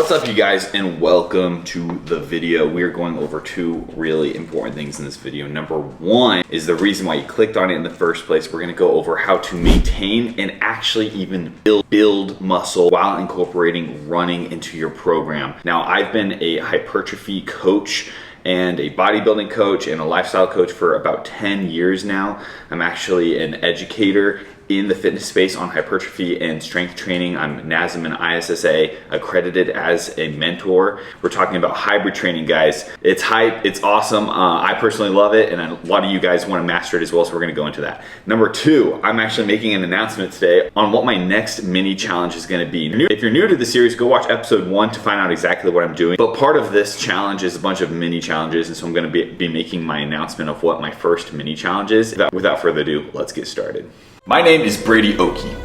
What's up, you guys, and welcome to the video. We are going over two really important things in this video. Number one is the reason why you clicked on it in the first place. We're gonna go over how to maintain and actually even build muscle while incorporating running into your program. Now, I've been a hypertrophy coach and a bodybuilding coach and a lifestyle coach for about 10 years now. I'm actually an educator in the fitness space on hypertrophy and strength training. I'm NASM and ISSA accredited as a mentor. We're talking about hybrid training, guys. It's hype, it's awesome. I personally love it, and a lot of you guys want to master it as well, so we're gonna go into that. Number two, I'm actually making an announcement today on what my next mini challenge is gonna be. If you're new to the series, go watch episode 1 to find out exactly what I'm doing. But part of this challenge is a bunch of mini challenges, and so I'm gonna be making my announcement of what my first mini challenge is. Without further ado, let's get started. My name is Brady.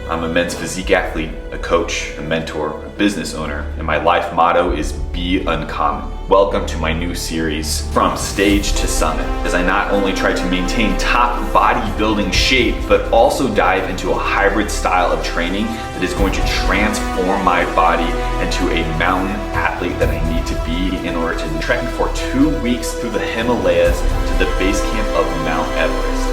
I'm a men's physique athlete, a coach, a mentor, a business owner, and my life motto is be uncommon. Welcome to my new series, From Stage to Summit, as I not only try to maintain top bodybuilding shape, but also dive into a hybrid style of training that is going to transform my body into a mountain athlete that I need to be in order to trek for 2 weeks through the Himalayas to the base camp of Mount Everest.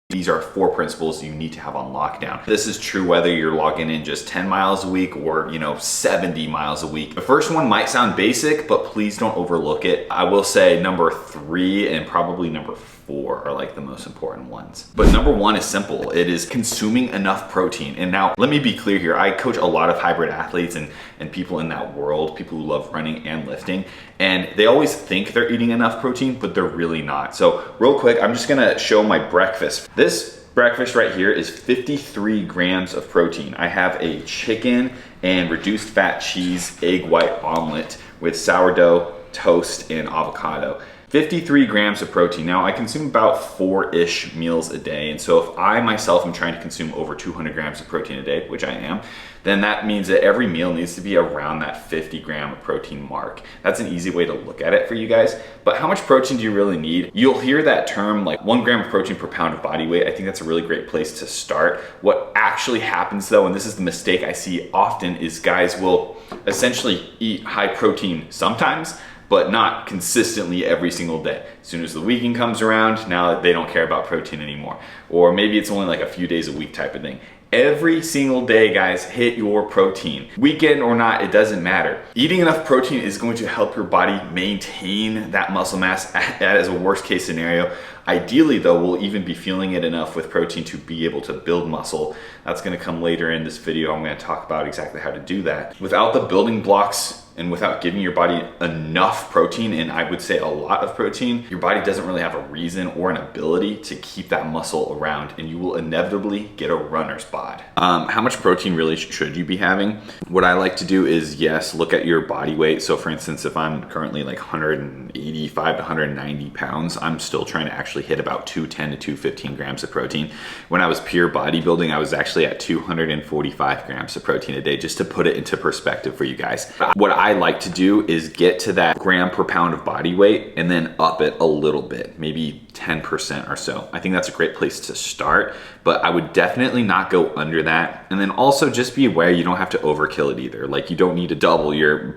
These are 4 principles you need to have on lockdown. This is true whether you're logging in just 10 miles a week or 70 miles a week. The first one might sound basic, but please don't overlook it. I will say number 3 and probably number 4 are like the most important ones. But number 1 is simple. It is consuming enough protein. And now let me be clear here. I coach a lot of hybrid athletes and people in that world, people who love running and lifting, and they always think they're eating enough protein, but they're really not. So real quick, I'm just gonna show my breakfast. This breakfast right here is 53 grams of protein. I have a chicken and reduced fat cheese egg white omelet with sourdough, toast, and avocado. 53 grams of protein. Now, I consume about 4-ish meals a day, and so if I myself am trying to consume over 200 grams of protein a day, which I am, then that means that every meal needs to be around that 50 gram of protein mark. That's an easy way to look at it for you guys. But how much protein do you really need? You'll hear that term like 1 gram of protein per pound of body weight. I think that's a really great place to start. What actually happens though, and this is the mistake I see often, is guys will essentially eat high protein sometimes, but not consistently every single day. As soon as the weekend comes around, now they don't care about protein anymore. Or maybe it's only like a few days a week type of thing. Every single day, guys, hit your protein. Weekend or not, it doesn't matter. Eating enough protein is going to help your body maintain that muscle mass as a worst case scenario. Ideally though, we'll even be feeling it enough with protein to be able to build muscle. That's gonna come later in this video. I'm gonna talk about exactly how to do that. Without the building blocks and without giving your body enough protein, and I would say a lot of protein, your body doesn't really have a reason or an ability to keep that muscle around, and you will inevitably get a runner's bod. How much protein really should you be having? What I like to do is, yes, look at your body weight. So for instance, if I'm currently like 185 to 190 pounds, I'm still trying to actually hit about 210 to 215 grams of protein. When I was pure bodybuilding, I was actually at 245 grams of protein a day, just to put it into perspective for you guys. What I like to do is get to that gram per pound of body weight and then up it a little bit, maybe 10% or so. I think that's a great place to start, but I would definitely not go under that. And then also just be aware you don't have to overkill it either. Like, you don't need to double your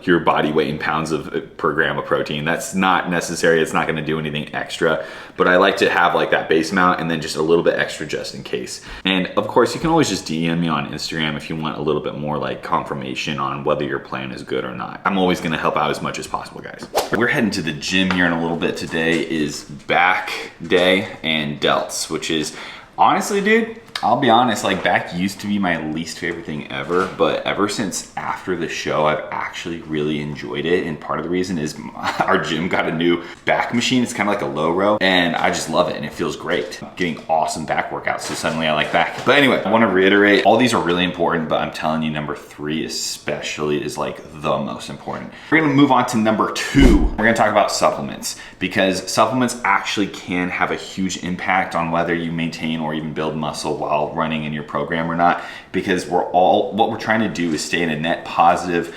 your body weight in pounds per gram of protein. That's not necessary. It's not gonna do anything extra, but I like to have like that base amount and then just a little bit extra just in case. And of course, you can always just DM me on Instagram if you want a little bit more like confirmation on whether your plan is good or not. I'm always gonna help out as much as possible, guys. We're heading to the gym here in a little bit. Today is back day and delts, which is honestly, dude, I'll be honest, like back used to be my least favorite thing ever, but ever since after the show, I've actually really enjoyed it. And part of the reason is our gym got a new back machine. It's kind of like a low row, and I just love it, and it feels great. I'm getting awesome back workouts, so suddenly I like back. But anyway, I want to reiterate, all these are really important, but I'm telling you, number 3 especially is like the most important. We're gonna move on to number 2. We're gonna talk about supplements, because supplements actually can have a huge impact on whether you maintain or even build muscle while running in your program or not, because what we're trying to do is stay in a net positive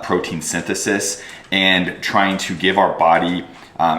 protein synthesis and trying to give our body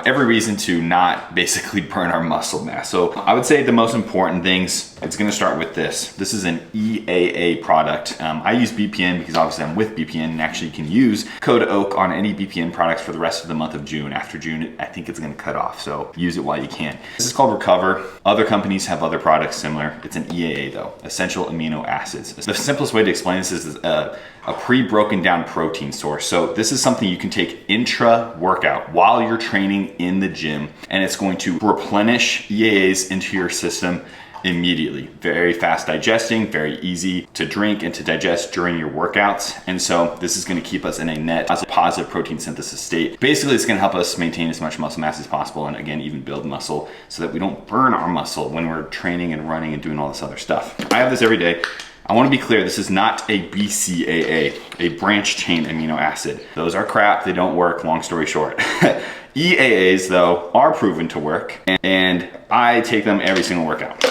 every reason to not basically burn our muscle mass. So I would say the most important things It's gonna start with this. This is an EAA product. I use BPN because obviously I'm with BPN, and actually you can use code OAK on any BPN products for the rest of the month of June. After June, I think it's gonna cut off, so use it while you can. This is called Recover. Other companies have other products similar. It's an EAA though, essential amino acids. The simplest way to explain this is a pre-broken down protein source. So this is something you can take intra-workout while you're training in the gym, and it's going to replenish EAAs into your system immediately. Very fast digesting, very easy to drink and to digest during your workouts. And so this is gonna keep us in a net positive protein synthesis state. Basically, it's gonna help us maintain as much muscle mass as possible, and again, even build muscle so that we don't burn our muscle when we're training and running and doing all this other stuff. I have this every day. I wanna be clear, this is not a BCAA, a branch chain amino acid. Those are crap, they don't work, long story short. EAAs though are proven to work, and I take them every single workout.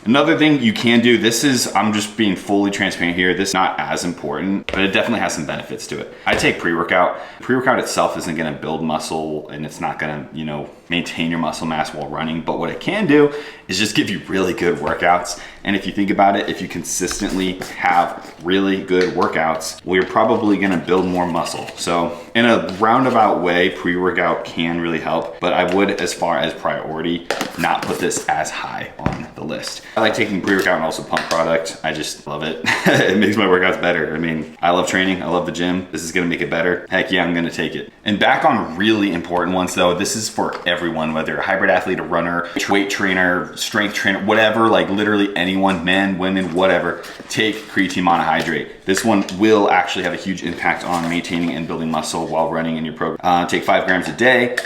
Another thing you can do, this is, I'm just being fully transparent here, this is not as important, but it definitely has some benefits to it. I take pre-workout. Pre-workout itself isn't gonna build muscle, and it's not gonna, you know, maintain your muscle mass while running, but what it can do is just give you really good workouts. And if you think about it, if you consistently have really good workouts, well, you're probably gonna build more muscle. So in a roundabout way, pre-workout can really help, but I would, as far as priority, not put this as high on the list. I like taking pre-workout and also pump product. I just love it. It makes my workouts better. I mean, I love training, I love the gym. This is gonna make it better. Heck yeah, I'm gonna take it. And back on really important ones though, this is for everyone, whether you're a hybrid athlete, a runner, weight trainer, strength trainer, whatever, like literally anyone, men, women, whatever, take creatine monohydrate. This one will actually have a huge impact on maintaining and building muscle while running in your program. Take 5 grams a day.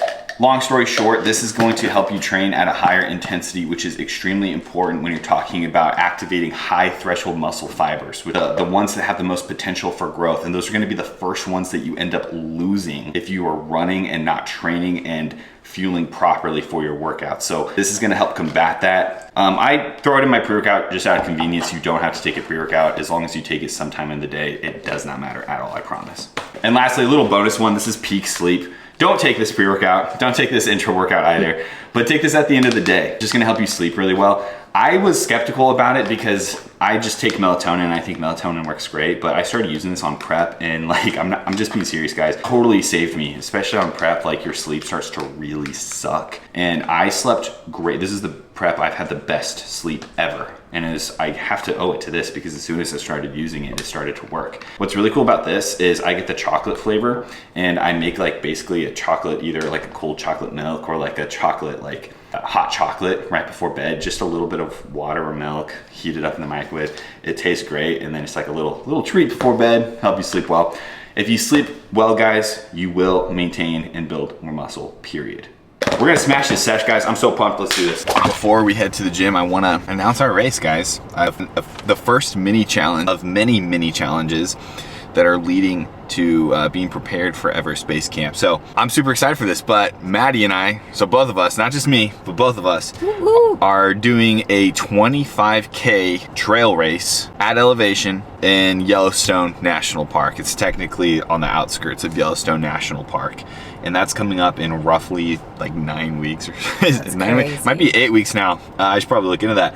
Long story short, this is going to help you train at a higher intensity, which is extremely important when you're talking about activating high threshold muscle fibers, the ones that have the most potential for growth. And those are gonna be the first ones that you end up losing if you are running and not training and fueling properly for your workout. So this is gonna help combat that. I throw it in my pre-workout just out of convenience. You don't have to take a pre-workout as long as you take it sometime in the day. It does not matter at all, I promise. And lastly, a little bonus one, this is peak sleep. Don't take this pre-workout, don't take this intra workout either, but take this at the end of the day. It's just gonna help you sleep really well. I was skeptical about it because I just take melatonin and I think melatonin works great, but I started using this on prep and like, I'm just being serious guys, totally saved me, especially on prep, like your sleep starts to really suck. And I slept great. This is the prep I've had the best sleep ever. And I have to owe it to this because as soon as I started using it, it started to work. What's really cool about this is I get the chocolate flavor and I make like basically a chocolate, either like a cold chocolate milk or like a chocolate, like hot chocolate right before bed, just a little bit of water or milk, heat it up in the microwave. It tastes great. And then it's like a little treat before bed, help you sleep well. If you sleep well, guys, you will maintain and build more muscle, period. We're gonna smash this sesh, guys. I'm so pumped, let's do this. Before we head to the gym, I wanna announce our race, guys. The first mini challenge of many mini challenges that are leading to being prepared for Everest Base Camp. So I'm super excited for this, but Maddie and I, so both of us, not just me, but both of us, are doing a 25K trail race at elevation in Yellowstone National Park. It's technically on the outskirts of Yellowstone National Park. And that's coming up in roughly like 9 weeks or 9 weeks, might be 8 weeks now. I should probably look into that.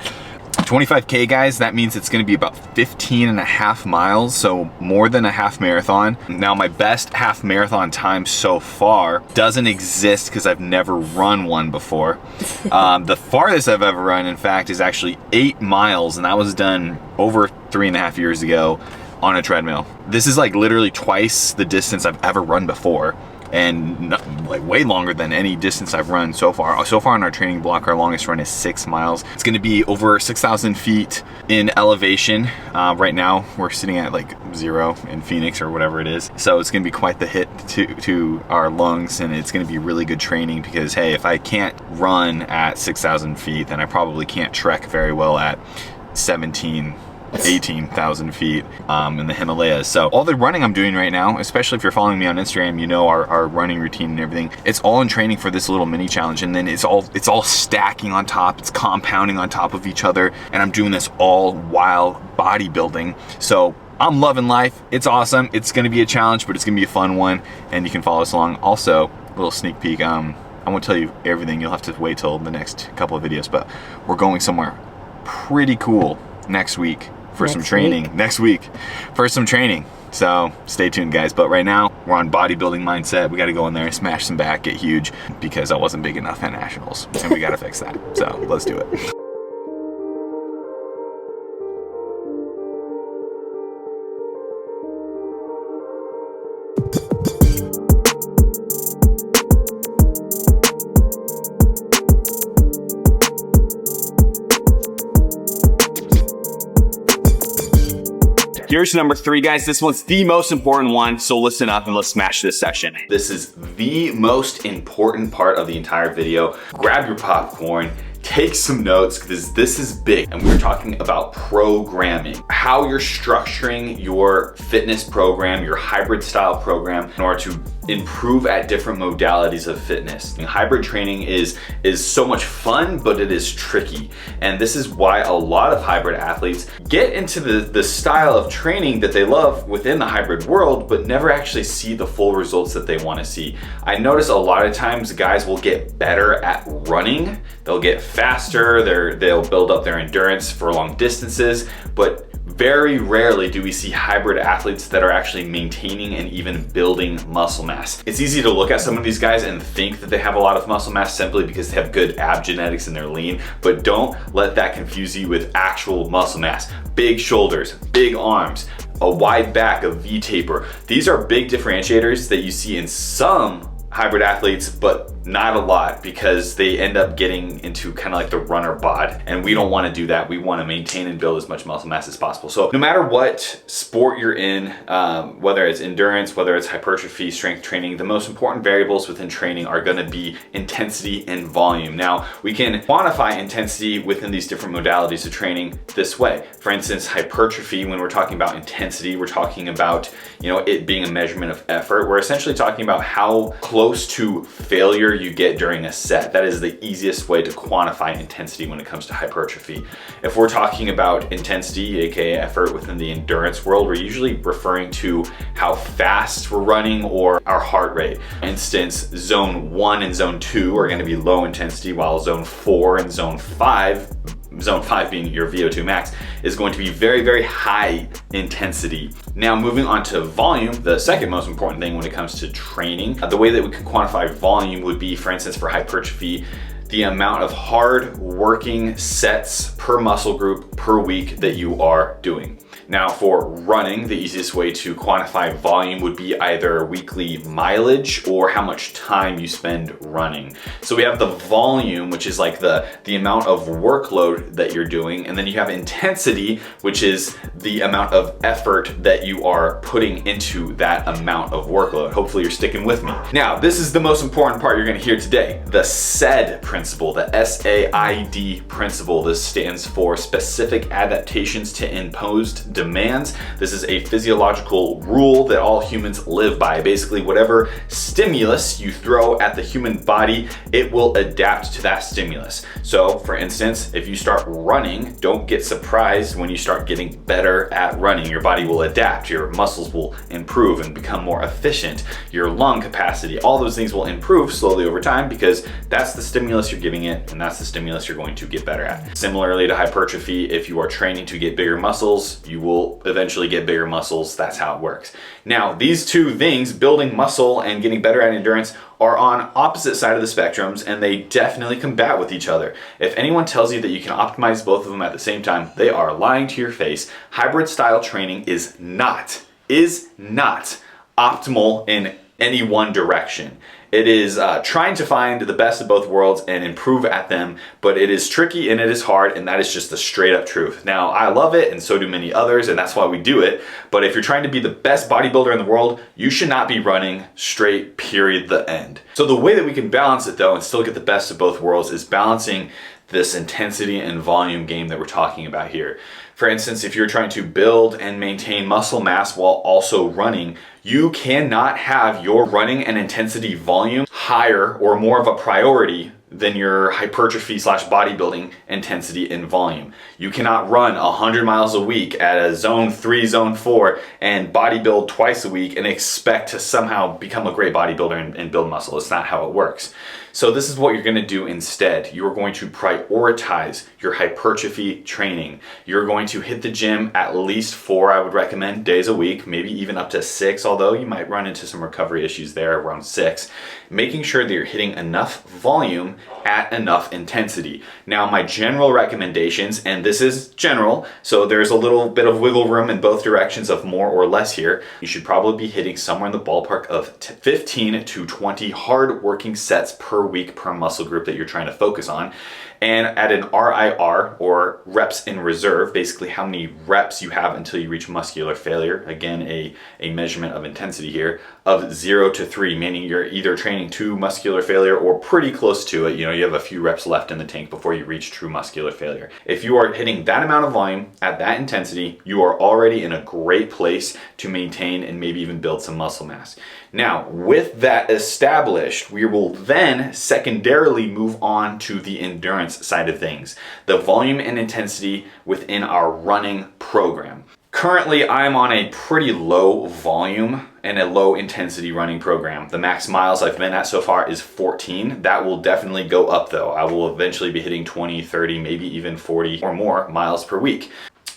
25K guys, that means it's gonna be about 15.5 miles, so more than a half marathon. Now my best half marathon time so far doesn't exist because I've never run one before. The farthest I've ever run, in fact, is actually 8 miles, and that was done over 3.5 years ago on a treadmill. This is like literally twice the distance I've ever run before, and like way longer than any distance I've run so far. So far on our training block, our longest run is 6 miles. It's gonna be over 6,000 feet in elevation. Right now, we're sitting at like 0 in Phoenix or whatever it is. So it's gonna be quite the hit to our lungs, and it's gonna be really good training because, hey, if I can't run at 6,000 feet, then I probably can't trek very well at 18,000 feet in the Himalayas. So all the running I'm doing right now, especially if you're following me on Instagram, you know our running routine and everything. It's all in training for this little mini challenge, and then it's all stacking on top. It's compounding on top of each other, and I'm doing this all while bodybuilding. So I'm loving life. It's awesome. It's gonna be a challenge, but it's gonna be a fun one, and you can follow us along. Also, a little sneak peek. I won't tell you everything. You'll have to wait till the next couple of videos, but we're going somewhere pretty cool next week for some training. Next week for some training. So stay tuned, guys. But right now we're on bodybuilding mindset. We got to go in there and smash some back, get huge, because I wasn't big enough at nationals, and we got to fix that. So let's do it. Here's number 3, guys. This one's the most important one, so listen up and let's smash this session. This is the most important part of the entire video. Grab your popcorn, take some notes, because this is big. And we're talking about programming, how you're structuring your fitness program, your hybrid style program, in order to improve at different modalities of fitness. And hybrid training is so much fun, but it is tricky. And this is why a lot of hybrid athletes get into the style of training that they love within the hybrid world, but never actually see the full results that they want to see. I notice a lot of times guys will get better at running, they'll get faster, they'll build up their endurance for long distances, but very rarely do we see hybrid athletes that are actually maintaining and even building muscle mass. It's easy to look at some of these guys and think that they have a lot of muscle mass simply because they have good ab genetics and they're lean, but don't let that confuse you with actual muscle mass. Big shoulders, big arms, a wide back, a V taper. These are big differentiators that you see in some hybrid athletes, but not a lot, because they end up getting into kind of like the runner bod, and we don't want to do that. We want to maintain and build as much muscle mass as possible. So no matter what sport you're in, whether it's endurance, whether it's hypertrophy, strength training, the most important variables within training are going to be intensity and volume. Now, we can quantify intensity within these different modalities of training this way. For instance, hypertrophy, when we're talking about intensity, we're talking about, you know, it being a measurement of effort. We're essentially talking about how close to failure you get during a set. That is the easiest way to quantify intensity when it comes to hypertrophy. If we're talking about intensity, aka effort, within the endurance world, we're usually referring to how fast we're running or our heart rate. For instance, zone 1 and zone 2 are going to be low intensity, while zone 4 and zone 5 being your VO2 max, is going to be very, very high intensity. Now, moving on to volume, the second most important thing when it comes to training, the way that we can quantify volume would be, for instance, for hypertrophy, the amount of hard working sets per muscle group per week that you are doing. Now, for running, the easiest way to quantify volume would be either weekly mileage or how much time you spend running. So we have the volume, which is like the amount of workload that you're doing, and then you have intensity, which is the amount of effort that you are putting into that amount of workload. Hopefully you're sticking with me. Now, this is the most important part you're gonna hear today, the SAID principle, the S-A-I-D principle. This stands for specific adaptations to imposed demands. This is a physiological rule that all humans live by. Basically, whatever stimulus you throw at the human body, it will adapt to that stimulus. So, for instance, if you start running, don't get surprised when you start getting better at running. Your body will adapt, your muscles will improve and become more efficient, your lung capacity, all those things will improve slowly over time, because that's the stimulus you're giving it, and that's the stimulus you're going to get better at. Similarly to hypertrophy, if you are training to get bigger muscles, you will eventually get bigger muscles. That's how it works. Now, these two things, building muscle and getting better at endurance, are on opposite side of the spectrums, and they definitely combat with each other. If anyone tells you that you can optimize both of them at the same time, they are lying to your face. Hybrid style training is not optimal in any one direction. It is trying to find the best of both worlds and improve at them, but it is tricky and it is hard, and that is just the straight up truth. Now, I love it, and so do many others, and that's why we do it, but if you're trying to be the best bodybuilder in the world, you should not be running straight, period, the end. So the way that we can balance it, though, and still get the best of both worlds is balancing this intensity and volume game that we're talking about here. For instance, if you're trying to build and maintain muscle mass while also running, you cannot have your running and intensity volume higher or more of a priority than your hypertrophy slash bodybuilding intensity and volume. You cannot run 100 miles a week at a zone 3, zone 4 and bodybuild twice a week and expect to somehow become a great bodybuilder and build muscle. It's not how it works. So this is what you're going to do instead. You're going to prioritize your hypertrophy training. You're going to hit the gym at least 4, I would recommend, days a week, maybe even up to 6, although you might run into some recovery issues there around 6. Making sure that you're hitting enough volume at enough intensity. Now, my general recommendations, and this is general, so there's a little bit of wiggle room in both directions of more or less here. You should probably be hitting somewhere in the ballpark of 15 to 20 hard working sets per week per muscle group that you're trying to focus on. And at an RIR, or reps in reserve, basically how many reps you have until you reach muscular failure, again a measurement of intensity here, of 0 to 3, meaning you're either training to muscular failure or pretty close to it. You know, you have a few reps left in the tank before you reach true muscular failure. If you are hitting that amount of volume at that intensity, you are already in a great place to maintain and maybe even build some muscle mass. Now, with that established, we will then secondarily move on to the endurance side of things, the volume and intensity within our running program. Currently, I'm on a pretty low volume and a low intensity running program. The max miles I've been at so far is 14. That will definitely go up though. I will eventually be hitting 20, 30, maybe even 40 or more miles per week.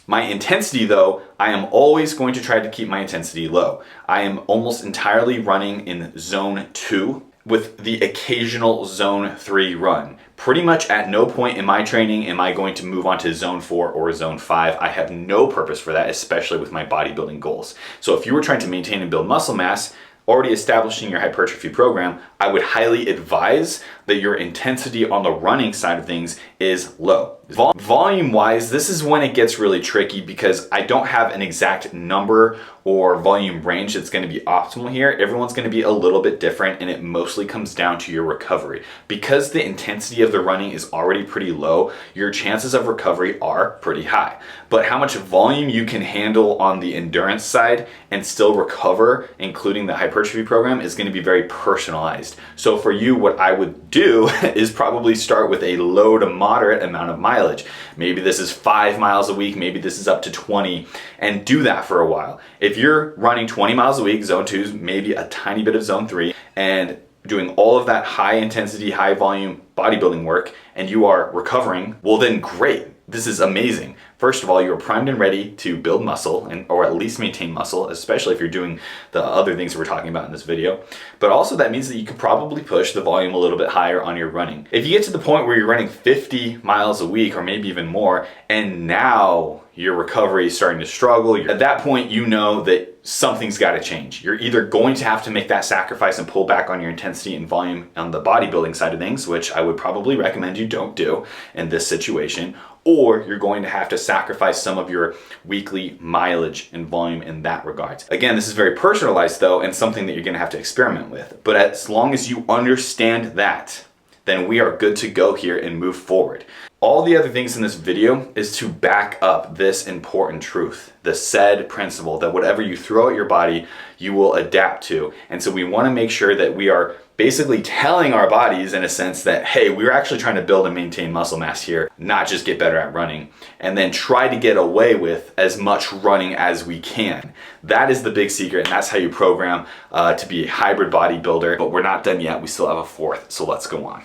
My intensity though, I am always going to try to keep my intensity low. I am almost entirely running in zone 2 with the occasional zone 3 run. Pretty much at no point in my training am I going to move on to zone 4 or zone 5. I have no purpose for that, especially with my bodybuilding goals. So if you were trying to maintain and build muscle mass, already establishing your hypertrophy program, I would highly advise that your intensity on the running side of things is low. Volume wise, this is when it gets really tricky because I don't have an exact number or volume range that's going to be optimal here. Everyone's going to be a little bit different, and it mostly comes down to your recovery. Because the intensity of the running is already pretty low, your chances of recovery are pretty high. But how much volume you can handle on the endurance side and still recover, including the hypertrophy program, is going to be very personalized. So for you, what I would do is probably start with a low to moderate amount of mileage. Maybe this is 5 miles a week, maybe this is up to 20, and do that for a while. If you're running 20 miles a week, zone 2, maybe a tiny bit of zone 3, and doing all of that high intensity, high volume bodybuilding work, and you are recovering, well then great. This is amazing. First of all, you're primed and ready to build muscle or at least maintain muscle, especially if you're doing the other things we're talking about in this video. But also that means that you could probably push the volume a little bit higher on your running. If you get to the point where you're running 50 miles a week or maybe even more, and now your recovery is starting to struggle, at that point you know that something's got to change. You're either going to have to make that sacrifice and pull back on your intensity and volume on the bodybuilding side of things, which I would probably recommend you don't do in this situation, or you're going to have to sacrifice some of your weekly mileage and volume in that regard. Again, this is very personalized though, and something that you're going to have to experiment with. But as long as you understand that, then we are good to go here and move forward. All the other things in this video is to back up this important truth, the said principle that whatever you throw at your body, you will adapt to. And so we want to make sure that we are basically telling our bodies in a sense that, hey, we're actually trying to build and maintain muscle mass here, not just get better at running, and then try to get away with as much running as we can. That is the big secret, and that's how you program to be a hybrid bodybuilder. But we're not done yet. We still have a fourth, so let's go on.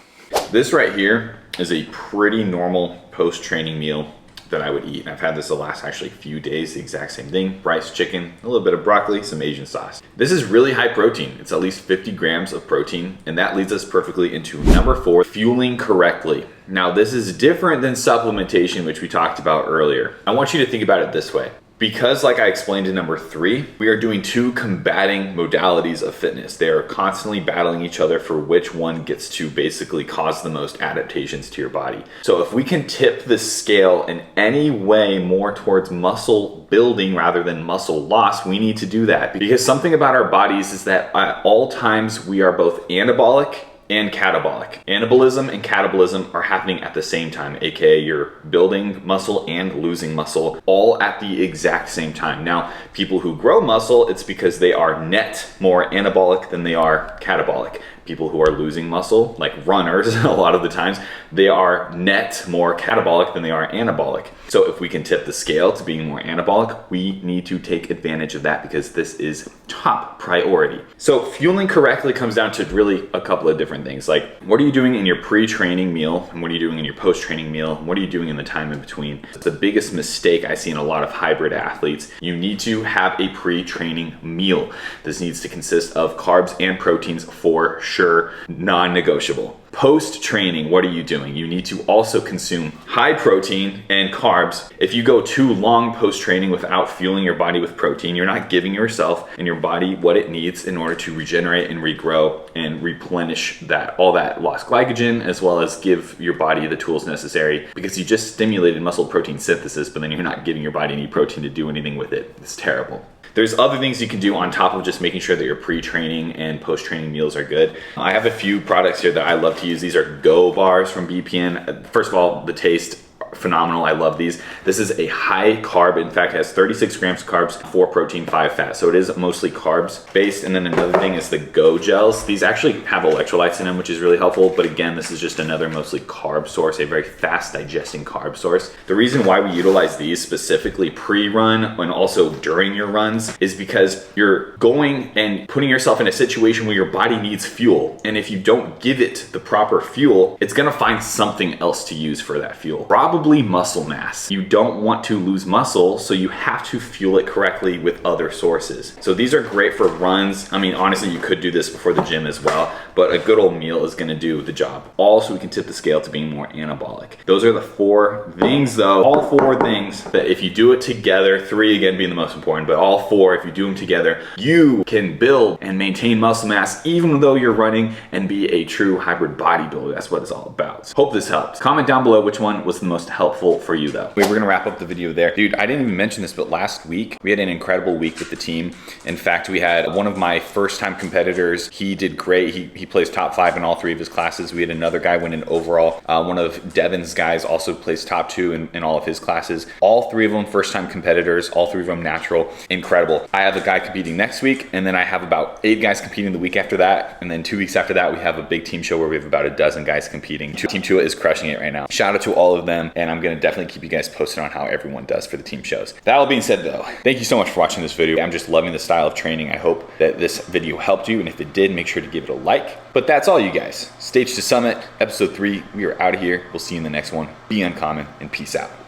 This right here is a pretty normal post-training meal that I would eat. And I've had this the last actually few days, the exact same thing. Rice, chicken, a little bit of broccoli, some Asian sauce. This is really high protein. It's at least 50 grams of protein. And that leads us perfectly into number 4, fueling correctly. Now this is different than supplementation, which we talked about earlier. I want you to think about it this way. Because like I explained in number 3, we are doing 2 combating modalities of fitness. They are constantly battling each other for which one gets to basically cause the most adaptations to your body. So if we can tip the scale in any way more towards muscle building rather than muscle loss, we need to do that. Because something about our bodies is that at all times we are both anabolic and catabolic. Anabolism and catabolism are happening at the same time, aka you're building muscle and losing muscle all at the exact same time. Now, people who grow muscle, it's because they are net more anabolic than they are catabolic. People who are losing muscle, like runners, a lot of the times, they are net more catabolic than they are anabolic. So if we can tip the scale to being more anabolic, we need to take advantage of that because this is top priority. So fueling correctly comes down to really a couple of different things. Like, what are you doing in your pre-training meal? And what are you doing in your post-training meal? And what are you doing in the time in between? It's the biggest mistake I see in a lot of hybrid athletes. You need to have a pre-training meal. This needs to consist of carbs and proteins for sure, non-negotiable. Post-training, what are you doing? You need to also consume high protein and carbs. If you go too long post-training without fueling your body with protein, you're not giving yourself and your body what it needs in order to regenerate and regrow and replenish all that lost glycogen, as well as give your body the tools necessary, because you just stimulated muscle protein synthesis, but then you're not giving your body any protein to do anything with it. It's terrible. There's other things you can do on top of just making sure that your pre-training and post-training meals are good. I have a few products here that I love to use. These are Go bars from BPN. First of all, the taste, phenomenal. I love these. This is a high carb. In fact, it has 36 grams of carbs, 4 protein, 5 fat. So it is mostly carbs based. And then another thing is the Go gels. These actually have electrolytes in them, which is really helpful. But again, this is just another mostly carb source, a very fast digesting carb source. The reason why we utilize these specifically pre-run and also during your runs is because you're going and putting yourself in a situation where your body needs fuel. And if you don't give it the proper fuel, it's going to find something else to use for that fuel. Probably muscle mass. You don't want to lose muscle, so you have to fuel it correctly with other sources. So these are great for runs. I mean, honestly, you could do this before the gym as well, but a good old meal is gonna do the job. Also, we can tip the scale to being more anabolic. Those are the 4 things though, all 4 things that if you do it together, 3 again being the most important, but all 4, if you do them together, you can build and maintain muscle mass even though you're running and be a true hybrid bodybuilder. That's what it's all about. So hope this helps. Comment down below which one was the most helpful for you though. We're gonna wrap up the video there. Dude, I didn't even mention this, but last week we had an incredible week with the team. In fact, we had one of my first time competitors. He did great. He placed top 5 in all 3 of his classes. We had another guy win an overall. One of Devin's guys also placed top 2 in all of his classes. All 3 of them first time competitors, all 3 of them natural. Incredible. I have a guy competing next week, and then I have about 8 guys competing the week after that. And then 2 weeks after that, we have a big team show where we have about a dozen guys competing. Team Chua is crushing it right now. Shout out to all of them. And I'm gonna definitely keep you guys posted on how everyone does for the team shows. That all being said though, thank you so much for watching this video. I'm just loving the style of training. I hope that this video helped you, and if it did, make sure to give it a like. But that's all, you guys. Stage to Summit, episode 3. We are out of here. We'll see you in the next one. Be uncommon and peace out.